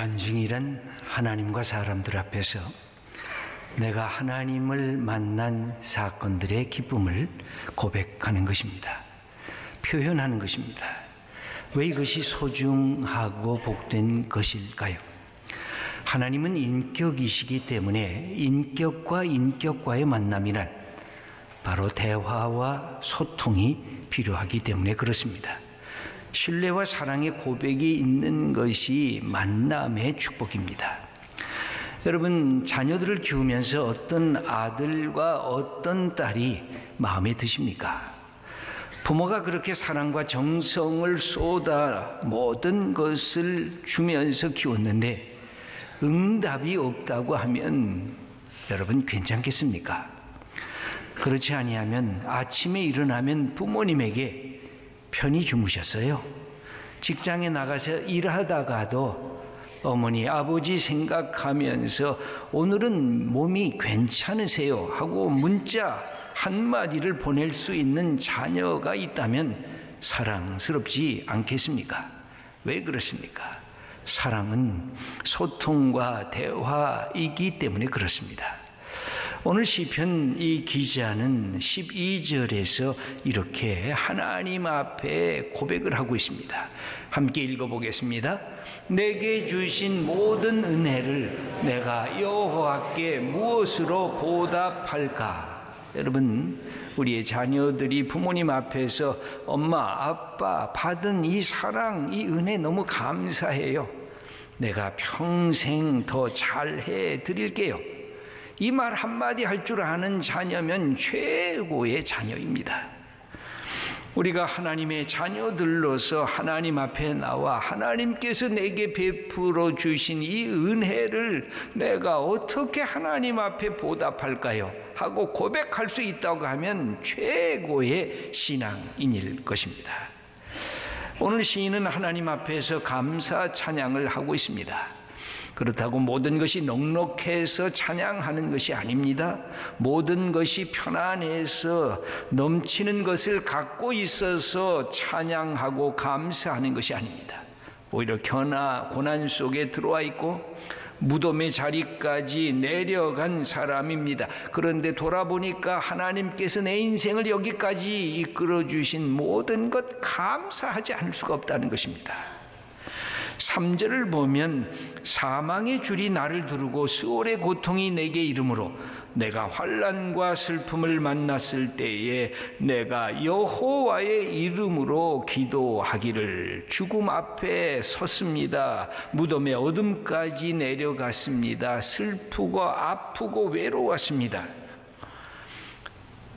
간증이란 하나님과 사람들 앞에서 내가 하나님을 만난 사건들의 기쁨을 고백하는 것입니다. 표현하는 것입니다. 왜 이것이 소중하고 복된 것일까요? 하나님은 인격이시기 때문에 인격과 인격과의 만남이란 바로 대화와 소통이 필요하기 때문에 그렇습니다. 신뢰와 사랑의 고백이 있는 것이 만남의 축복입니다. 여러분, 자녀들을 키우면서 어떤 아들과 어떤 딸이 마음에 드십니까? 부모가 그렇게 사랑과 정성을 쏟아 모든 것을 주면서 키웠는데 응답이 없다고 하면 여러분 괜찮겠습니까? 그렇지 아니하면 아침에 일어나면 부모님에게 편히 주무셨어요. 직장에 나가서 일하다가도 어머니, 아버지 생각하면서 오늘은 몸이 괜찮으세요? 하고 문자 한마디를 보낼 수 있는 자녀가 있다면 사랑스럽지 않겠습니까? 왜 그렇습니까? 사랑은 소통과 대화이기 때문에 그렇습니다. 오늘 시편 이 기자는 12절에서 이렇게 하나님 앞에 고백을 하고 있습니다. 함께 읽어보겠습니다. 내게 주신 모든 은혜를 내가 여호와께 무엇으로 보답할까? 여러분, 우리의 자녀들이 부모님 앞에서 엄마, 아빠 받은 이 사랑, 이 은혜 너무 감사해요. 내가 평생 더 잘해 드릴게요. 이 말 한마디 할 줄 아는 자녀면 최고의 자녀입니다. 우리가 하나님의 자녀들로서 하나님 앞에 나와 하나님께서 내게 베풀어 주신 이 은혜를 내가 어떻게 하나님 앞에 보답할까요? 하고 고백할 수 있다고 하면 최고의 신앙인일 것입니다. 오늘 시인은 하나님 앞에서 감사 찬양을 하고 있습니다. 그렇다고 모든 것이 넉넉해서 찬양하는 것이 아닙니다. 모든 것이 편안해서 넘치는 것을 갖고 있어서 찬양하고 감사하는 것이 아닙니다. 오히려 고난 속에 들어와 있고 무덤의 자리까지 내려간 사람입니다. 그런데 돌아보니까 하나님께서 내 인생을 여기까지 이끌어 주신 모든 것 감사하지 않을 수가 없다는 것입니다. 3절을 보면 사망의 줄이 나를 두르고 수월의 고통이 내게 이르므로 내가 환난과 슬픔을 만났을 때에 내가 여호와의 이름으로 기도하기를 죽음 앞에 섰습니다. 무덤의 어둠까지 내려갔습니다. 슬프고 아프고 외로웠습니다.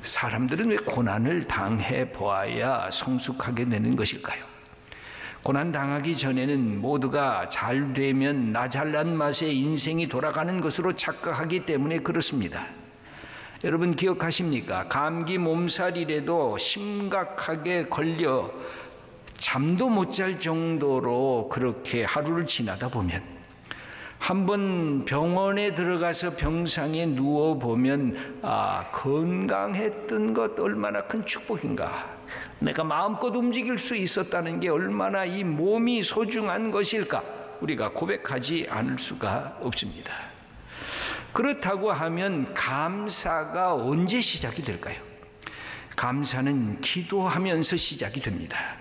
사람들은 왜 고난을 당해 보아야 성숙하게 되는 것일까요? 고난 당하기 전에는 모두가 잘 되면 나 잘난 맛에 인생이 돌아가는 것으로 착각하기 때문에 그렇습니다. 여러분 기억하십니까? 감기 몸살이라도 심각하게 걸려 잠도 못 잘 정도로 그렇게 하루를 지나다 보면 한번 병원에 들어가서 병상에 누워보면 건강했던 것 얼마나 큰 축복인가. 내가 마음껏 움직일 수 있었다는 게 얼마나 이 몸이 소중한 것일까? 우리가 고백하지 않을 수가 없습니다. 그렇다고 하면 감사가 언제 시작이 될까요? 감사는 기도하면서 시작이 됩니다.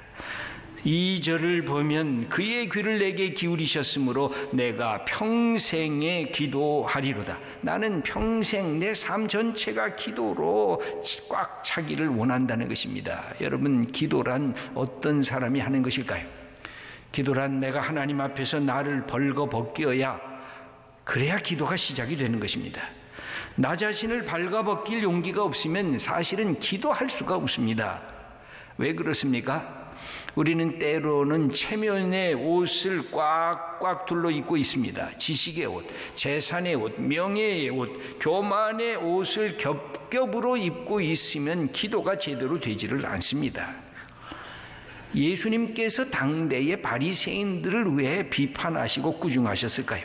2절을 보면 그의 귀를 내게 기울이셨으므로 내가 평생에 기도하리로다. 나는 평생 내 삶 전체가 기도로 꽉 차기를 원한다는 것입니다. 여러분, 기도란 어떤 사람이 하는 것일까요? 기도란 내가 하나님 앞에서 나를 벌거벗겨야 그래야 기도가 시작이 되는 것입니다. 나 자신을 발가벗길 용기가 없으면 사실은 기도할 수가 없습니다. 왜 그렇습니까? 우리는 때로는 체면의 옷을 꽉꽉 둘러 입고 있습니다. 지식의 옷, 재산의 옷, 명예의 옷, 교만의 옷을 겹겹으로 입고 있으면 기도가 제대로 되지를 않습니다. 예수님께서 당대의 바리새인들을 왜 비판하시고 꾸중하셨을까요?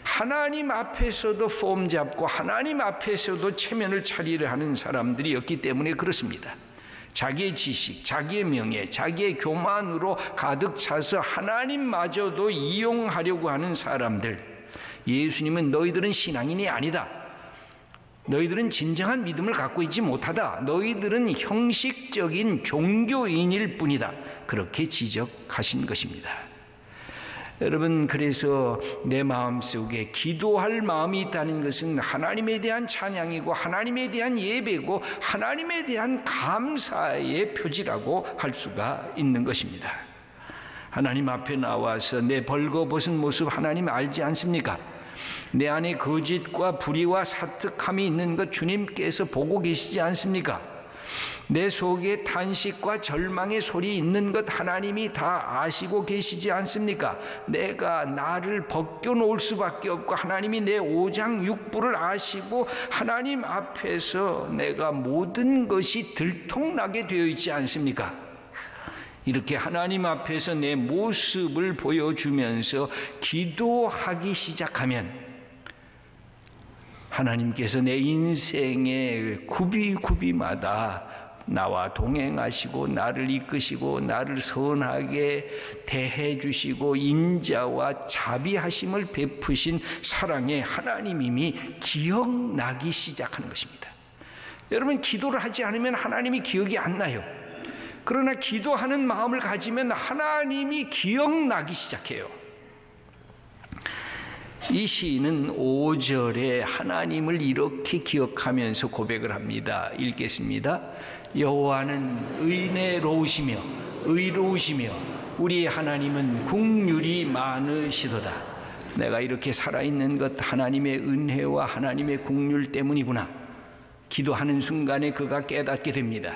하나님 앞에서도 폼 잡고 하나님 앞에서도 체면을 차리려 하는 사람들이었기 때문에 그렇습니다. 자기의 지식, 자기의 명예, 자기의 교만으로 가득 차서 하나님마저도 이용하려고 하는 사람들, 예수님은 너희들은 신앙인이 아니다, 너희들은 진정한 믿음을 갖고 있지 못하다, 너희들은 형식적인 종교인일 뿐이다, 그렇게 지적하신 것입니다. 여러분, 그래서 내 마음속에 기도할 마음이 있다는 것은 하나님에 대한 찬양이고 하나님에 대한 예배고 하나님에 대한 감사의 표지라고 할 수가 있는 것입니다. 하나님 앞에 나와서 내 벌거벗은 모습 하나님 알지 않습니까? 내 안에 거짓과 불의와 사특함이 있는 것 주님께서 보고 계시지 않습니까? 내 속에 탄식과 절망의 소리 있는 것 하나님이 다 아시고 계시지 않습니까? 내가 나를 벗겨놓을 수밖에 없고 하나님이 내 오장육부를 아시고 하나님 앞에서 내가 모든 것이 들통나게 되어 있지 않습니까? 이렇게 하나님 앞에서 내 모습을 보여주면서 기도하기 시작하면 하나님께서 내 인생의 굽이굽이마다 나와 동행하시고 나를 이끄시고 나를 선하게 대해 주시고 인자와 자비하심을 베푸신 사랑의 하나님임이 기억나기 시작하는 것입니다. 여러분, 기도를 하지 않으면 하나님이 기억이 안 나요. 그러나 기도하는 마음을 가지면 하나님이 기억나기 시작해요. 이 시인은 5절에 하나님을 이렇게 기억하면서 고백을 합니다. 읽겠습니다. 여호와는 은혜로우시며 의로우시며 우리 하나님은 긍휼이 많으시도다. 내가 이렇게 살아있는 것 하나님의 은혜와 하나님의 긍휼 때문이구나. 기도하는 순간에 그가 깨닫게 됩니다.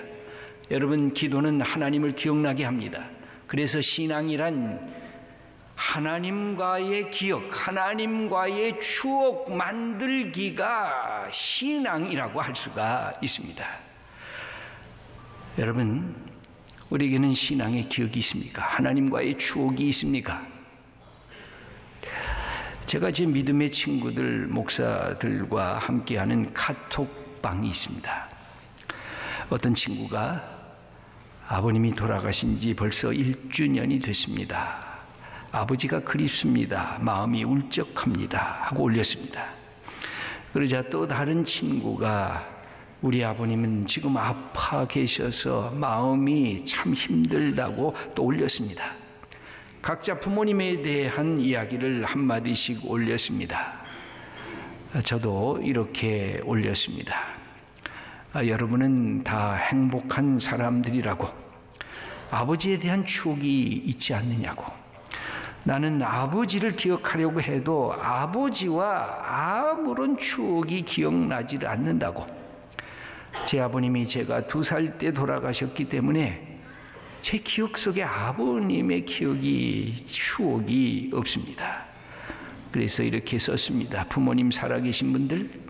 여러분, 기도는 하나님을 기억나게 합니다. 그래서 신앙이란 하나님과의 기억, 하나님과의 추억 만들기가 신앙이라고 할 수가 있습니다. 여러분, 우리에게는 신앙의 기억이 있습니까? 하나님과의 추억이 있습니까? 제가 제 믿음의 친구들, 목사들과 함께하는 카톡방이 있습니다. 어떤 친구가 아버님이 돌아가신 지 벌써 1주년이 됐습니다. 아버지가 그립습니다. 마음이 울적합니다. 하고 올렸습니다. 그러자 또 다른 친구가 우리 아버님은 지금 아파 계셔서 마음이 참 힘들다고 또 올렸습니다. 각자 부모님에 대한 이야기를 한마디씩 올렸습니다. 저도 이렇게 올렸습니다. 여러분은 다 행복한 사람들이라고, 아버지에 대한 추억이 있지 않느냐고. 나는 아버지를 기억하려고 해도 아버지와 아무런 추억이 기억나지 않는다고. 제 아버님이 제가 2살 때 돌아가셨기 때문에 제 기억 속에 아버님의 기억이, 추억이 없습니다. 그래서 이렇게 썼습니다. 부모님 살아계신 분들,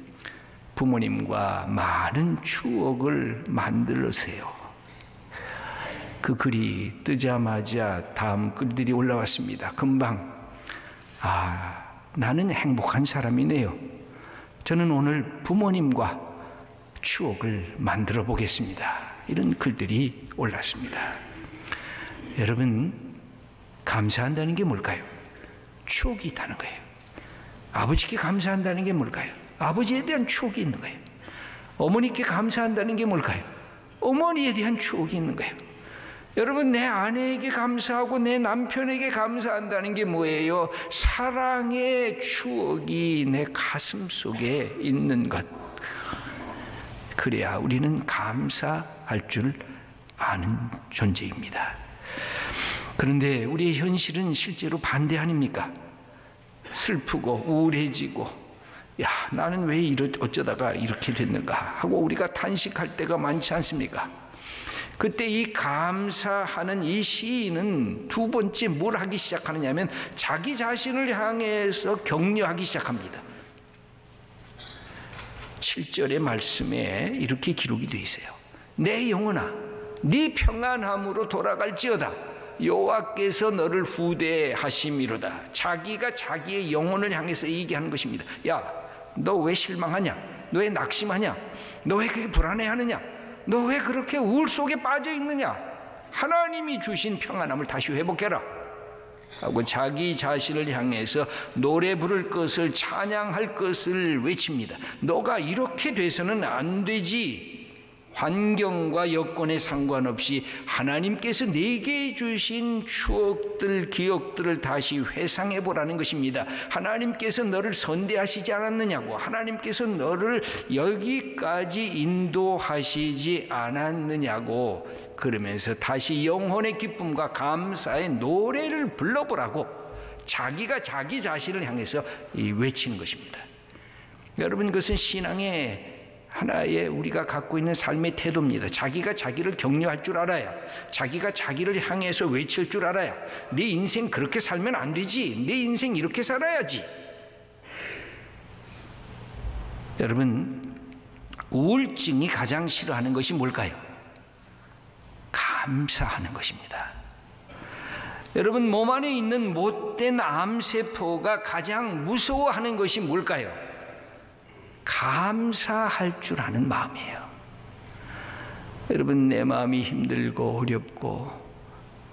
부모님과 많은 추억을 만들으세요. 그 글이 뜨자마자 다음 글들이 올라왔습니다. 금방, 나는 행복한 사람이네요. 저는 오늘 부모님과 추억을 만들어 보겠습니다. 이런 글들이 올랐습니다. 여러분, 감사한다는 게 뭘까요? 추억이 있다는 거예요. 아버지께 감사한다는 게 뭘까요? 아버지에 대한 추억이 있는 거예요. 어머니께 감사한다는 게 뭘까요? 어머니에 대한 추억이 있는 거예요. 여러분, 내 아내에게 감사하고 내 남편에게 감사한다는 게 뭐예요? 사랑의 추억이 내 가슴 속에 있는 것. 그래야 우리는 감사할 줄 아는 존재입니다. 그런데 우리의 현실은 실제로 반대 아닙니까? 슬프고 우울해지고, 나는 왜 어쩌다가 이렇게 됐는가 하고 우리가 탄식할 때가 많지 않습니까? 그때 이 감사하는 이 시인은 두 번째 뭘 하기 시작하느냐 하면 자기 자신을 향해서 격려하기 시작합니다. 7절의 말씀에 이렇게 기록이 되어 있어요. 내 영혼아, 네 평안함으로 돌아갈지어다. 여호와께서 너를 후대하심이로다. 자기가 자기의 영혼을 향해서 얘기하는 것입니다. 야, 너 왜 실망하냐? 너 왜 낙심하냐? 너 왜 그렇게 불안해하느냐? 너 왜 그렇게 우울 속에 빠져 있느냐? 하나님이 주신 평안함을 다시 회복해라 하고 자기 자신을 향해서 노래 부를 것을, 찬양할 것을 외칩니다. 너가 이렇게 돼서는 안 되지. 환경과 여건에 상관없이 하나님께서 내게 주신 추억들, 기억들을 다시 회상해 보라는 것입니다. 하나님께서 너를 선대하시지 않았느냐고, 하나님께서 너를 여기까지 인도하시지 않았느냐고, 그러면서 다시 영혼의 기쁨과 감사의 노래를 불러보라고 자기가 자기 자신을 향해서 외치는 것입니다. 여러분, 그것은 신앙의 하나의 우리가 갖고 있는 삶의 태도입니다. 자기가 자기를 격려할 줄 알아야, 자기가 자기를 향해서 외칠 줄 알아야, 내 인생 그렇게 살면 안 되지, 내 인생 이렇게 살아야지. 여러분, 우울증이 가장 싫어하는 것이 뭘까요? 감사하는 것입니다. 여러분, 몸 안에 있는 못된 암세포가 가장 무서워하는 것이 뭘까요? 감사할 줄 아는 마음이에요. 여러분, 내 마음이 힘들고 어렵고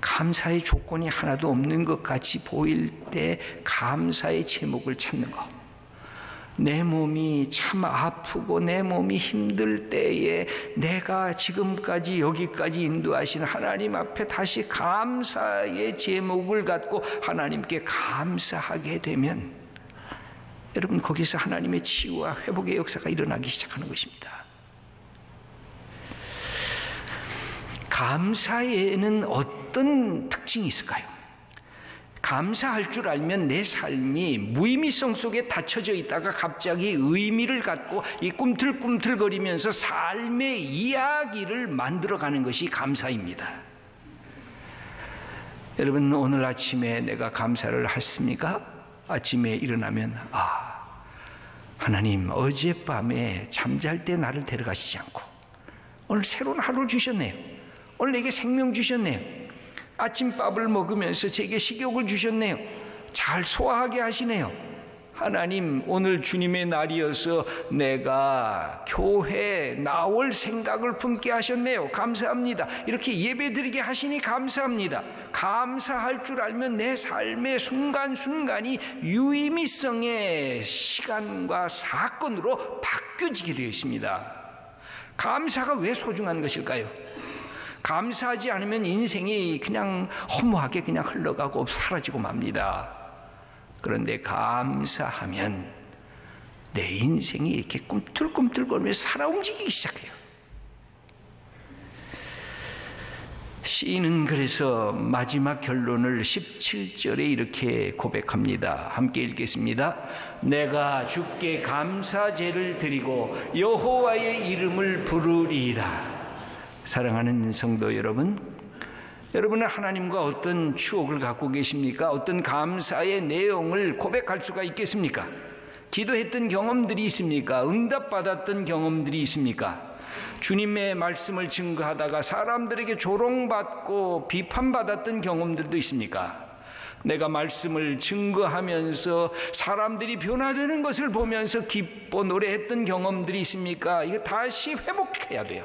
감사의 조건이 하나도 없는 것 같이 보일 때 감사의 제목을 찾는 것. 내 몸이 참 아프고 내 몸이 힘들 때에 내가 지금까지 여기까지 인도하신 하나님 앞에 다시 감사의 제목을 갖고 하나님께 감사하게 되면 여러분, 거기서 하나님의 치유와 회복의 역사가 일어나기 시작하는 것입니다. 감사에는 어떤 특징이 있을까요? 감사할 줄 알면 내 삶이 무의미성 속에 닫혀져 있다가 갑자기 의미를 갖고 이 꿈틀꿈틀거리면서 삶의 이야기를 만들어가는 것이 감사입니다. 여러분, 오늘 아침에 내가 감사를 했습니까? 아침에 일어나면 하나님, 어젯밤에 잠잘 때 나를 데려가시지 않고 오늘 새로운 하루를 주셨네요. 오늘 내게 생명 주셨네요. 아침밥을 먹으면서 제게 식욕을 주셨네요. 잘 소화하게 하시네요. 하나님, 오늘 주님의 날이어서 내가 교회에 나올 생각을 품게 하셨네요. 감사합니다. 이렇게 예배드리게 하시니 감사합니다. 감사할 줄 알면 내 삶의 순간순간이 유의미성의 시간과 사건으로 바뀌어지게 되어 있습니다. 감사가 왜 소중한 것일까요? 감사하지 않으면 인생이 그냥 허무하게 그냥 흘러가고 사라지고 맙니다. 그런데 감사하면 내 인생이 이렇게 꿈틀꿈틀거리면서 살아 움직이기 시작해요. 시인은 그래서 마지막 결론을 17절에 이렇게 고백합니다. 함께 읽겠습니다. 내가 주께 감사제를 드리고 여호와의 이름을 부르리이다. 사랑하는 성도 여러분, 여러분은 하나님과 어떤 추억을 갖고 계십니까? 어떤 감사의 내용을 고백할 수가 있겠습니까? 기도했던 경험들이 있습니까? 응답받았던 경험들이 있습니까? 주님의 말씀을 증거하다가 사람들에게 조롱받고 비판받았던 경험들도 있습니까? 내가 말씀을 증거하면서 사람들이 변화되는 것을 보면서 기뻐 노래했던 경험들이 있습니까? 이거 다시 회복해야 돼요.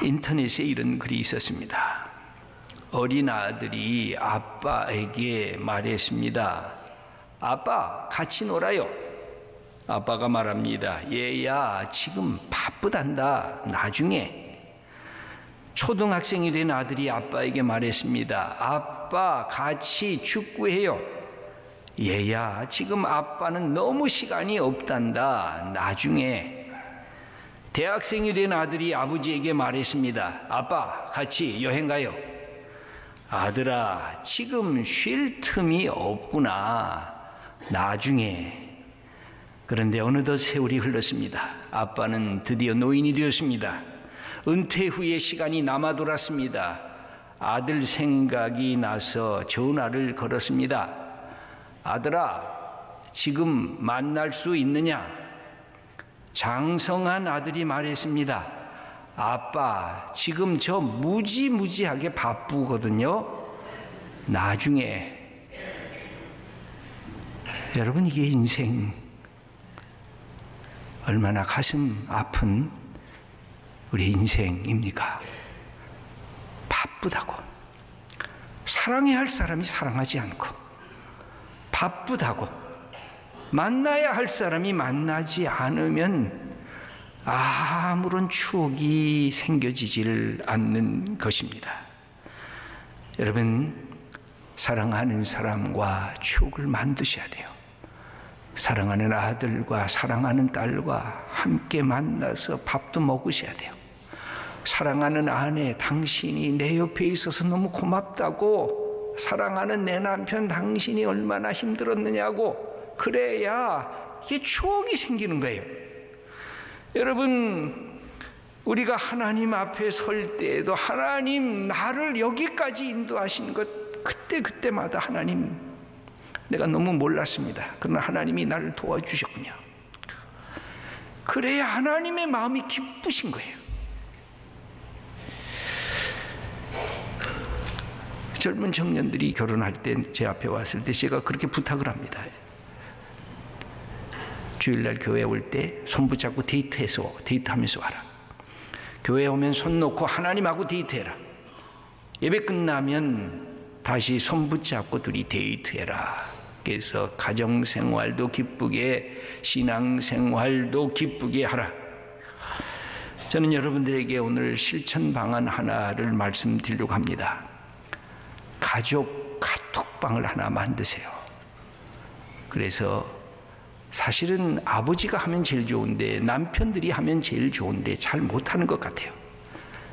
인터넷에 이런 글이 있었습니다. 어린 아들이 아빠에게 말했습니다. 아빠, 같이 놀아요. 아빠가 말합니다. 얘야, 지금 바쁘단다. 나중에. 초등학생이 된 아들이 아빠에게 말했습니다. 아빠, 같이 축구해요. 얘야, 지금 아빠는 너무 시간이 없단다. 나중에. 대학생이 된 아들이 아버지에게 말했습니다. 아빠, 같이 여행 가요. 아들아, 지금 쉴 틈이 없구나. 나중에. 그런데 어느덧 세월이 흘렀습니다. 아빠는 드디어 노인이 되었습니다. 은퇴 후에 시간이 남아 돌았습니다. 아들 생각이 나서 전화를 걸었습니다. 아들아, 지금 만날 수 있느냐? 장성한 아들이 말했습니다. 아빠, 지금 저 무지무지하게 바쁘거든요. 나중에. 여러분, 이게 인생 얼마나 가슴 아픈 우리 인생입니까? 바쁘다고, 사랑해야 할 사람이 사랑하지 않고, 바쁘다고 만나야 할 사람이 만나지 않으면 아무런 추억이 생겨지질 않는 것입니다. 여러분, 사랑하는 사람과 추억을 만드셔야 돼요. 사랑하는 아들과 사랑하는 딸과 함께 만나서 밥도 먹으셔야 돼요. 사랑하는 아내, 당신이 내 옆에 있어서 너무 고맙다고, 사랑하는 내 남편, 당신이 얼마나 힘들었느냐고, 그래야 이게 추억이 생기는 거예요. 여러분, 우리가 하나님 앞에 설 때에도 하나님 나를 여기까지 인도하신 것, 그때마다 하나님, 내가 너무 몰랐습니다. 그러나 하나님이 나를 도와주셨군요. 그래야 하나님의 마음이 기쁘신 거예요. 젊은 청년들이 결혼할 때 제 앞에 왔을 때 제가 그렇게 부탁을 합니다. 주일날 교회 올 때 손 붙잡고 데이트하면서 와라. 교회 오면 손 놓고 하나님하고 데이트해라. 예배 끝나면 다시 손 붙잡고 둘이 데이트해라. 그래서 가정생활도 기쁘게, 신앙생활도 기쁘게 하라. 저는 여러분들에게 오늘 실천 방안 하나를 말씀드리려고 합니다. 가족 카톡방을 하나 만드세요. 그래서 사실은 아버지가 하면 제일 좋은데, 남편들이 하면 제일 좋은데 잘 못하는 것 같아요.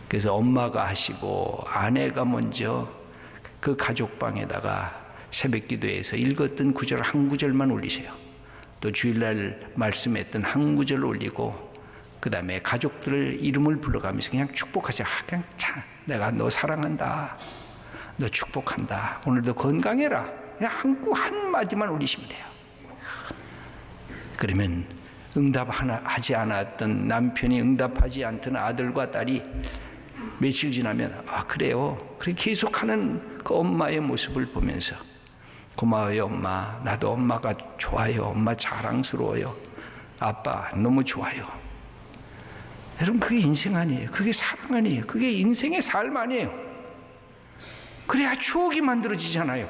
그래서 엄마가 하시고 아내가 먼저 그 가족방에다가 새벽기도에서 읽었던 구절 한 구절만 올리세요. 또 주일날 말씀했던 한 구절 올리고, 그 다음에 가족들 이름을 불러가면서 그냥 축복하세요. 그냥 참, 내가 너 사랑한다, 너 축복한다, 오늘도 건강해라, 그냥 한마디만 올리시면 돼요. 그러면 하지 않았던 남편이, 응답하지 않던 아들과 딸이 며칠 지나면, 아 그래요, 그렇게 계속하는 그 엄마의 모습을 보면서, 고마워요 엄마, 나도 엄마가 좋아요, 엄마 자랑스러워요, 아빠 너무 좋아요. 여러분, 그게 인생 아니에요. 그게 사랑 아니에요. 그게 인생의 삶 아니에요. 그래야 추억이 만들어지잖아요.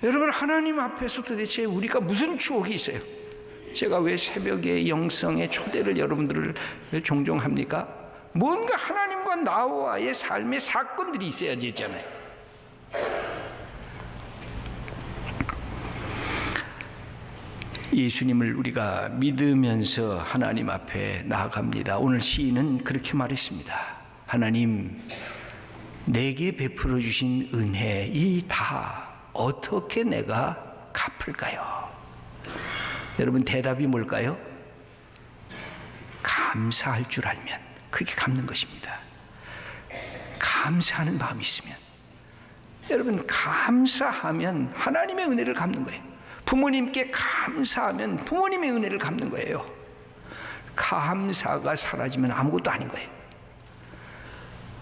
여러분, 하나님 앞에서 도대체 우리가 무슨 추억이 있어요? 제가 왜 새벽에 영성의 초대를 여러분들을 종종 합니까? 뭔가 하나님과 나와의 삶의 사건들이 있어야지 했잖아요. 예수님을 우리가 믿으면서 하나님 앞에 나아갑니다. 오늘 시인은 그렇게 말했습니다. 하나님, 내게 베풀어 주신 은혜 이 다 어떻게 내가 갚을까요? 여러분, 대답이 뭘까요? 감사할 줄 알면 그게 갚는 것입니다. 감사하는 마음이 있으면, 여러분, 감사하면 하나님의 은혜를 갚는 거예요. 부모님께 감사하면 부모님의 은혜를 갚는 거예요. 감사가 사라지면 아무것도 아닌 거예요.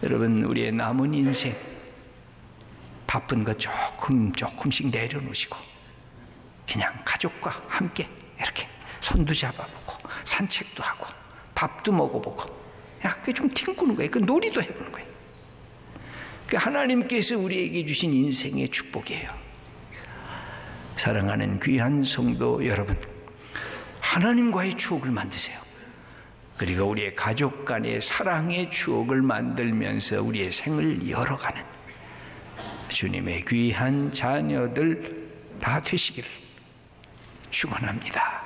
여러분, 우리의 남은 인생 바쁜 거 조금씩 내려놓으시고 그냥 가족과 함께 이렇게 손도 잡아보고 산책도 하고 밥도 먹어보고, 야, 그게 좀 튕구는 거예요. 그 놀이도 해보는 거예요. 그 하나님께서 우리에게 주신 인생의 축복이에요. 사랑하는 귀한 성도 여러분, 하나님과의 추억을 만드세요. 그리고 우리의 가족 간의 사랑의 추억을 만들면서 우리의 생을 열어가는 주님의 귀한 자녀들 다 되시기를 축원합니다.